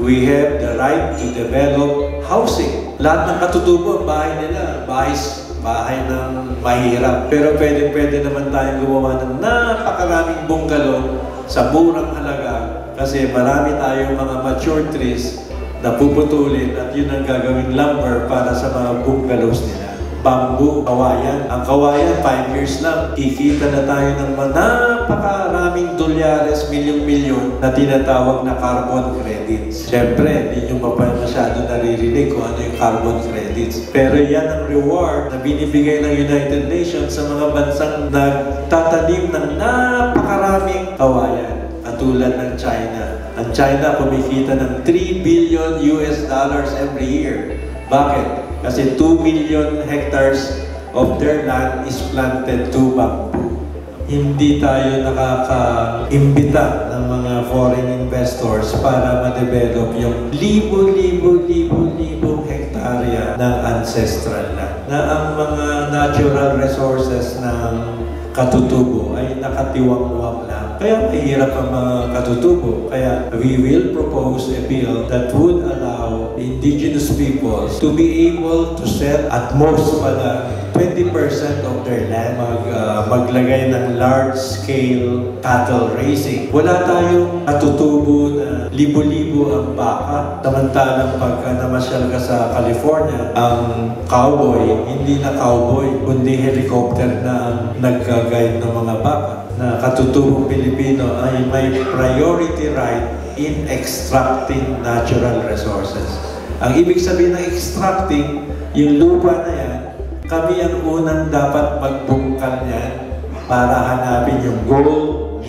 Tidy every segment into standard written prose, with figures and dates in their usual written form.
We have the right to develop housing. Lahat ng katutubo, bahay nila, bahay ng mahirap. Pero pwede naman tayong gumawa ng napakaraming bungalow sa murang halaga kasi marami tayong mga mature trees na puputulin at yun ang gagawing lumber para sa mga bungalows nila. Bamboo, kawayan. Ang kawayan, 5 years lang. Kikita na tayo ng napakaraming dolyares, milyon-milyon na tinatawag na carbon credits. Siyempre, hindi nyo masyado naririnig kung ano yung carbon credits. Pero yan ang reward na binibigay ng United Nations sa mga bansang nagtatanim ng napakaraming kawayan. Katulad ng China. Ang China kumikita ng $3 billion every year. Bakit? Kasi 2 million hectares of their land is planted to bamboo. Hindi tayo nakaka-imbita ng mga foreign investors para ma-develop yung libong hektarya ng ancestral land. Na ang mga natural resources ng katutubo ay nakatiwangwang lang. Kaya mahirap ang mga katutubo. Kaya we will propose a bill that would allow indigenous peoples to be able to sell at most pala 20% of their land. Maglagay ng large-scale cattle raising. Wala tayong katutubo na libo-libo ang baka. Samantalang pagka namasyal ka sa California, ang cowboy, hindi na cowboy, kundi helicopter na ang nag-guide ng mga baka. Na katutubong Pilipino ay may priority right in extracting natural resources. Ang ibig sabihin ng extracting, yung lupa na yan, kami ang unang dapat magbungkal niyan para hanapin yung gold,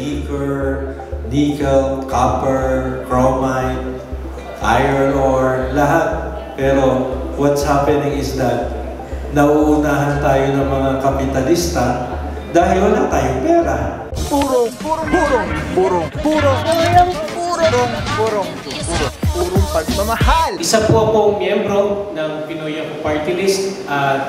nickel, copper, chromite, iron ore, lahat. Pero what's happening is that nauunahan tayo ng mga kapitalista dahil wala tayong pera. Purong pagmamahal. Isa po akong miyembro ng Pinoy Ako Party List at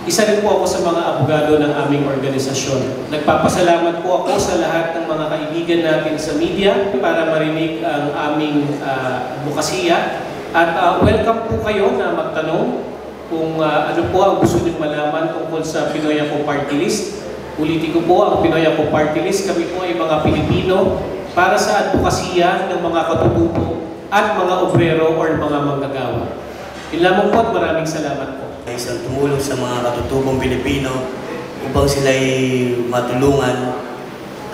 isa rin po ako sa mga abogado ng aming organisasyon. Nagpapasalamat po ako sa lahat ng mga kaibigan natin sa media para marinig ang aming advokasya. At welcome po kayo na magtanong kung ano po ang gusto niyong malaman tungkol sa Pinoy Ako Party List. Ulitin ko po, ang Pinoy Ako Party List, kami po ay mga Pilipino para sa advokasya ng mga katutubo at mga obrero or mga manggagawa. Yun lamang po at maraming salamat po. Isang tumulong sa mga katutubong Pilipino upang sila ay matulungan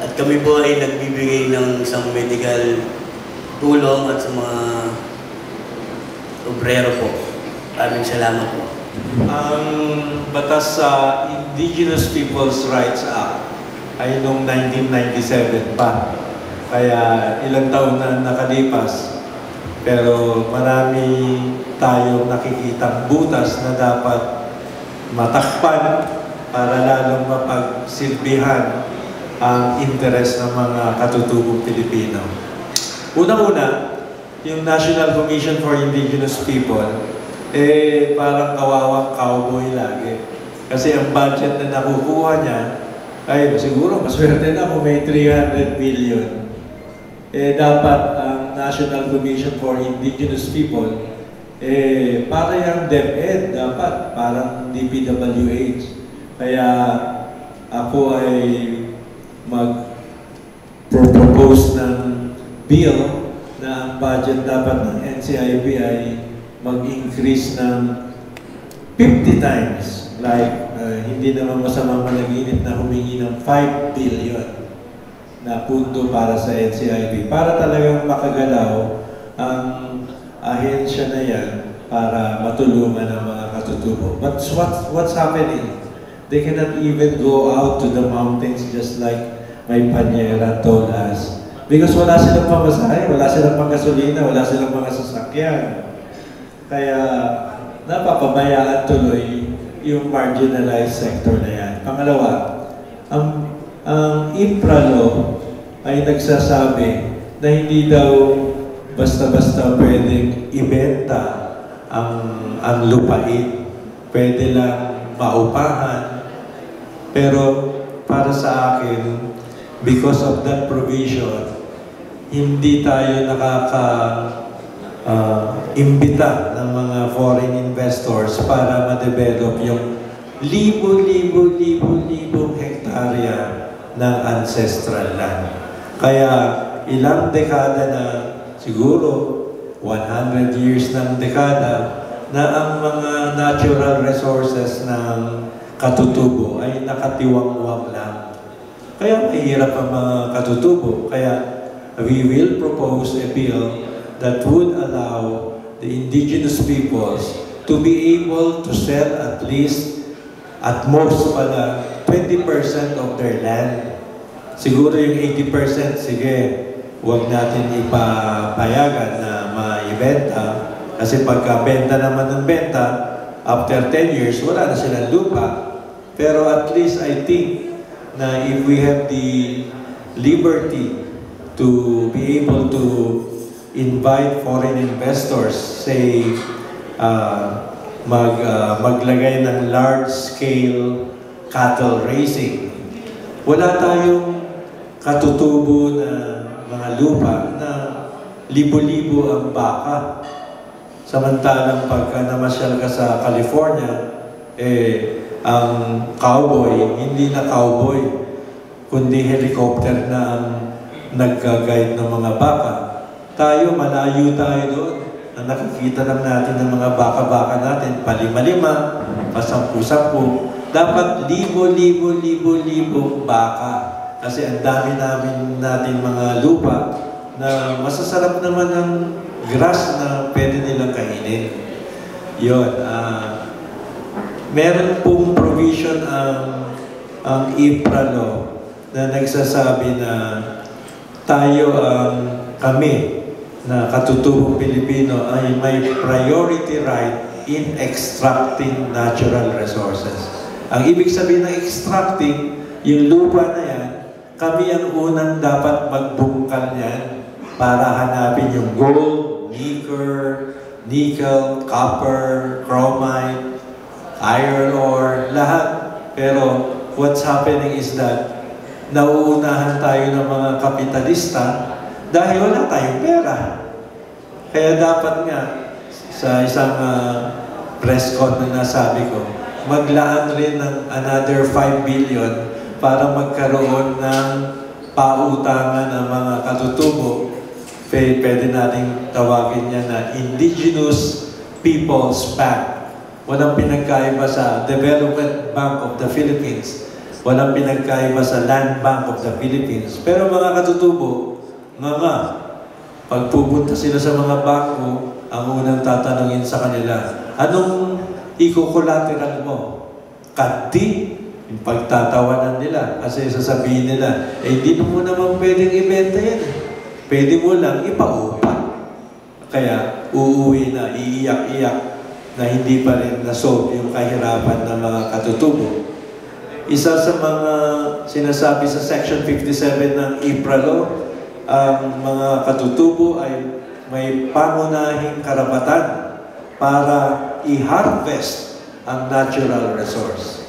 at kami po ay nagbibigay ng isang medical tulong at sa mga obrero po. Maraming salamat po. Ang batas sa Indigenous Peoples' Rights Act ay noong 1997 pa. Kaya ilang taon na nakalipas. Pero marami tayong nakikitang butas na dapat matakpan para lalong mapagsilbihan ang interes ng mga katutubong Pilipino. Unang-una, yung National Commission for Indigenous People, parang kawawang cowboy lagi. Kasi ang budget na nakukuha niya, ay siguro maswerte na kung may 300 billion. Dapat ang National Commission for Indigenous People, para yung DepEd, dapat parang DPWH. Kaya ako ay mag-propose ng bill na ang budget dapat ng NCIP ay mag-increase ng 50 times. Like, hindi naman masamang managinip na humingi ng 5 billion na punto para sa NCIP. Para talagang makagalaw ang ahensya na yan para matulungan ang mga katutubo. But what's happening? They cannot even go out to the mountains just like my Panyera told us. Because wala silang pamasahe, wala silang panggasolina, wala silang mga sasakyan. Kaya napapabayaan tuloy yung marginalized sector na yan. Pangalawa, ang IPRA law ay nagsasabi na hindi daw basta-basta pwedeng ibenta ang lupain. Pwede lang maupahan. Pero para sa akin, because of that provision, hindi tayo imbita ng mga foreign investors para ma-develop yung libo-libong hektarya ng ancestral land. Kaya ilang dekada na, siguro 100 years ng dekada, na ang mga natural resources ng Katutubo ay nakatiwangwang lang. Kaya mahirap ang mga Katutubo. Kaya we will propose a bill that would allow the indigenous peoples to be able to sell at most pala 20% of their land. Siguro yung 80%, sige, huwag natin ipapayagan na maibenta. Kasi pagka-benta naman ng benta, after 10 years, wala na silang lupa. Pero at least I think na if we have the liberty to be able to invite foreign investors, say, maglagay ng large-scale cattle raising. Wala tayong Katutubo na mga lupa na libo-libo ang baka. Samantalang pagka namasyal ka sa California, ang cowboy, hindi na cowboy, kundi helicopter na ang nagka-guide ng mga baka. Tayo, malayo tayo doon. Nakikita lang natin ng mga baka-baka natin, palima-lima, pasampu-sampu. Dapat libo-libo baka. Kasi ang dami natin mga lupa na masasarap naman ng grass na pwede nilang kainin. Yun. Meron pong provision ang IPRA law na nagsasabi na kami na Katutubong Pilipino ay may priority right in extracting natural resources. Ang ibig sabihin ng extracting, yung lupa na yan, kami ang unang dapat magbungkal yan para hanapin yung gold, nickel, copper, chromite, iron ore, lahat. Pero what's happening is that nauunahan tayo ng mga kapitalista dahil wala tayong pera. Kaya dapat nga, sa isang press con na nasabi ko, maglaan rin ng another 5 billion para magkaroon ng pautangan ng mga Katutubo. Pwede nating tawagin niya na Indigenous Peoples Bank. Walang pinagkaiba sa Development Bank of the Philippines. Walang pinagkaiba sa Land Bank of the Philippines. Pero mga Katutubo, pag pupunta sila sa mga bangko, ang unang tatanungin sa kanila, anong iko-collateral mo? Kanti? Yung pagtatawanan nila. Kasi sasabihin nila, hindi mo naman pwedeng ibenta yan. Pwede mo lang ipaupa. Kaya uuwi na, iiyak-iyak na hindi pa rin nasolve yung kahirapan ng mga Katutubo. Isa sa mga sinasabi sa Section 57 ng IPRA law, ang mga Katutubo ay may pangunahing karapatan para i-harvest ang natural resource.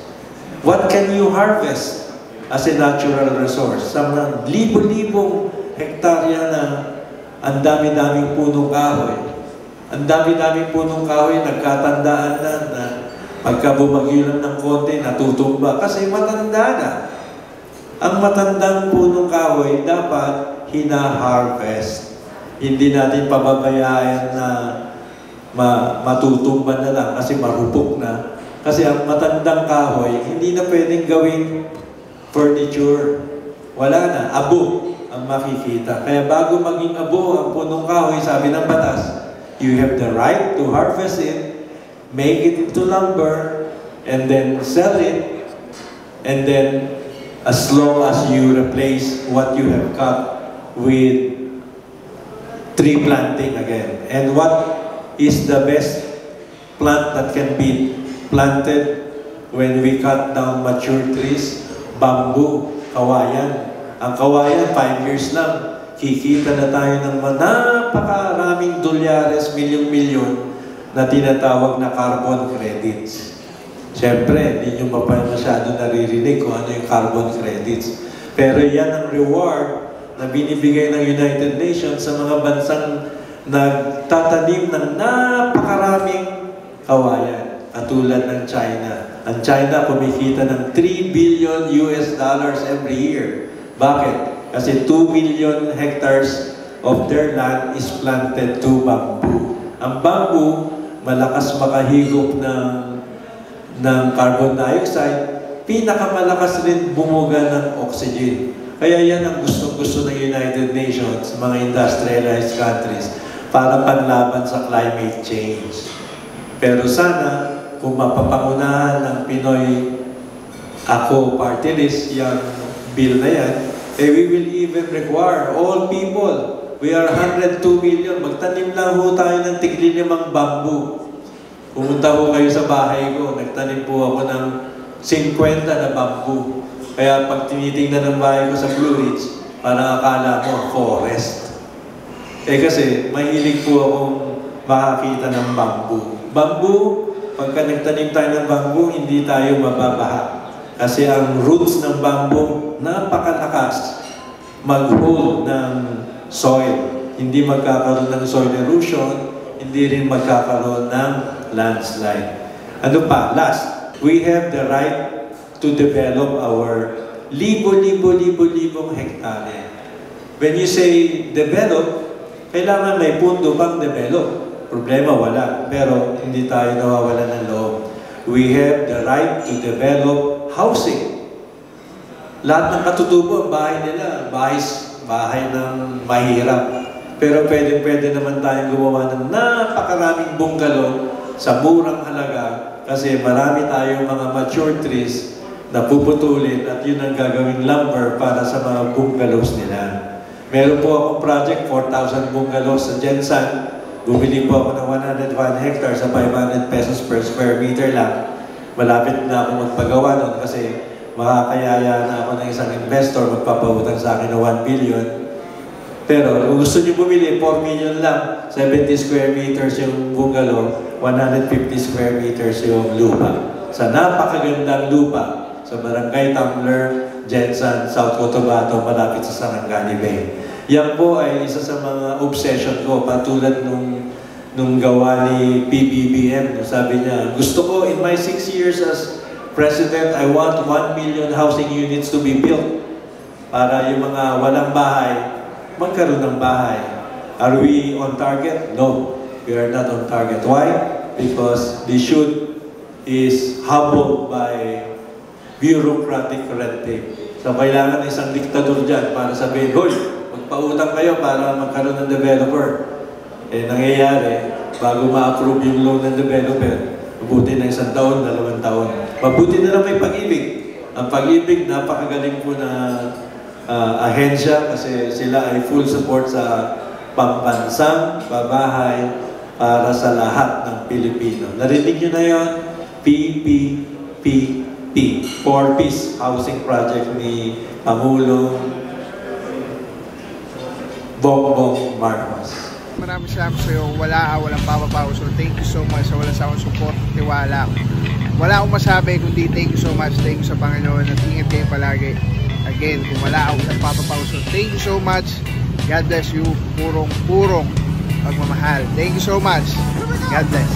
What can you harvest as a natural resource? Sa mga libo-libong hektarya na ang dami-daming punong kahoy. Ang dami-daming punong kahoy, nagkatandaan na pagka bumagyo lang ng konti, natutumba. Kasi matanda na. Ang matandang punong kahoy dapat hina-harvest. Hindi natin pababayaan na matutumba na lang kasi marupok na. Kasi ang matandang kahoy, hindi na pwedeng gawing furniture. Wala na, abo ang makikita. Kaya bago maging abo ang punong kahoy, sabi ng batas, you have the right to harvest it, make it into lumber, and then sell it, and then as long as you replace what you have cut with tree planting again. And what is the best plant that can be planted when we cut down mature trees? Bamboo, kawayan. Ang kawayan, 5 years lang, kikita na tayo ng napakaraming dolyares, milyon-milyon na tinatawag na carbon credits. Siyempre, hindi nyo masyado naririnig kung ano yung carbon credits. Pero yan ang reward na binibigay ng United Nations sa mga bansang nagtatanim ng napakaraming kawayan, katulad ng China. Ang China kumikita ng $3 billion every year. Bakit? Kasi 2 million hectares of their land is planted to bamboo. Ang bamboo, malakas makahigop ng carbon dioxide, pinakamalakas rin bumuga ng oxygen. Kaya yan ang gusto ng United Nations, mga industrialized countries, para panlaban sa climate change. Pero sana, kung mapapangunahan ng Pinoy Ako Party List, yung bill na yan, we will even require all people. We are 102 million. Magtanim lang ho tayo ng tig-5 bamboo. Pumunta ho kayo sa bahay ko, nagtanim po ako ng 50 na bamboo. Kaya pag tinitingnan ng bahay ko sa Blue Ridge, parang akala mo, forest. Kasi mahilig po akong makakita ng bamboo. Bamboo, pagka nagtanim tayo ng bamboo, hindi tayo mababaha. Kasi ang roots ng bamboo, napakalakas mag-hold ng soil. Hindi magkakaroon ng soil erosion, hindi rin magkakaroon ng landslide. Ano pa? Last, we have the right to develop our libong hektare. When you say develop, kailangan may pundo pang develop. Problema, wala. Pero hindi tayo nawawala ng loob. We have the right to develop housing. Lahat ng katutubo, bahay nila, bahay ng mahirap. Pero pwede naman tayong gumawa ng napakaraming bungalow sa murang halaga kasi marami tayong mga mature trees na puputulin at yun ang gagawing lumber para sa mga bungalows nila. Meron po akong project, 4,000 bungalows sa Jensan. Bumili po ako ng 101 hectares sa 500 pesos per square meter lang. Malapit na ako magpagawa nun kasi makakayaya na ako ng isang investor magpapautang sa akin ng 1 billion. Pero kung gusto niyo bumili, 4 million lang, 70 square meters yung bungalow, 150 square meters yung lupa. Sa napakagandang lupa, sa Barangay Tumbler, Jensan, South Cotabato, malapit sa Sarangani Bay. Yan po ay isa sa mga obsession ko, patulad nung gawa ni PBBM. Sabi niya, gusto ko in my 6 years as President, I want 1 million housing units to be built para yung mga walang bahay, magkaroon ng bahay. Are we on target? No, we are not on target. Why? Because the shoot is hobbled by bureaucratic red tape. So kailangan isang diktador dyan para sabihin, hoy, magpautang kayo para magkaroon ng developer. Nangyayari, bago ma-approve yung loan ng developer, mabuti na 1 taon, 2 taon. Mabuti na lang may Pag-ibig. Ang Pag-ibig, napakagaling po na ahensya kasi sila ay full support sa pambansang pabahay para sa lahat ng Pilipino. Narinig nyo na yun? PPPP, For Peace Housing Project ni Pangulong Bongbong Marcos. Maraming salamat sa iyo. Walang papapaw. So thank you so much sa walang sawang support, tiwala. Wala akong masabi kundi thank you so much. Thank you sa Panginoon at ingat kayo palagi. Again, kung wala akong papapaw. So thank you so much. God bless you. Purong pagmamahal. Thank you so much. God bless.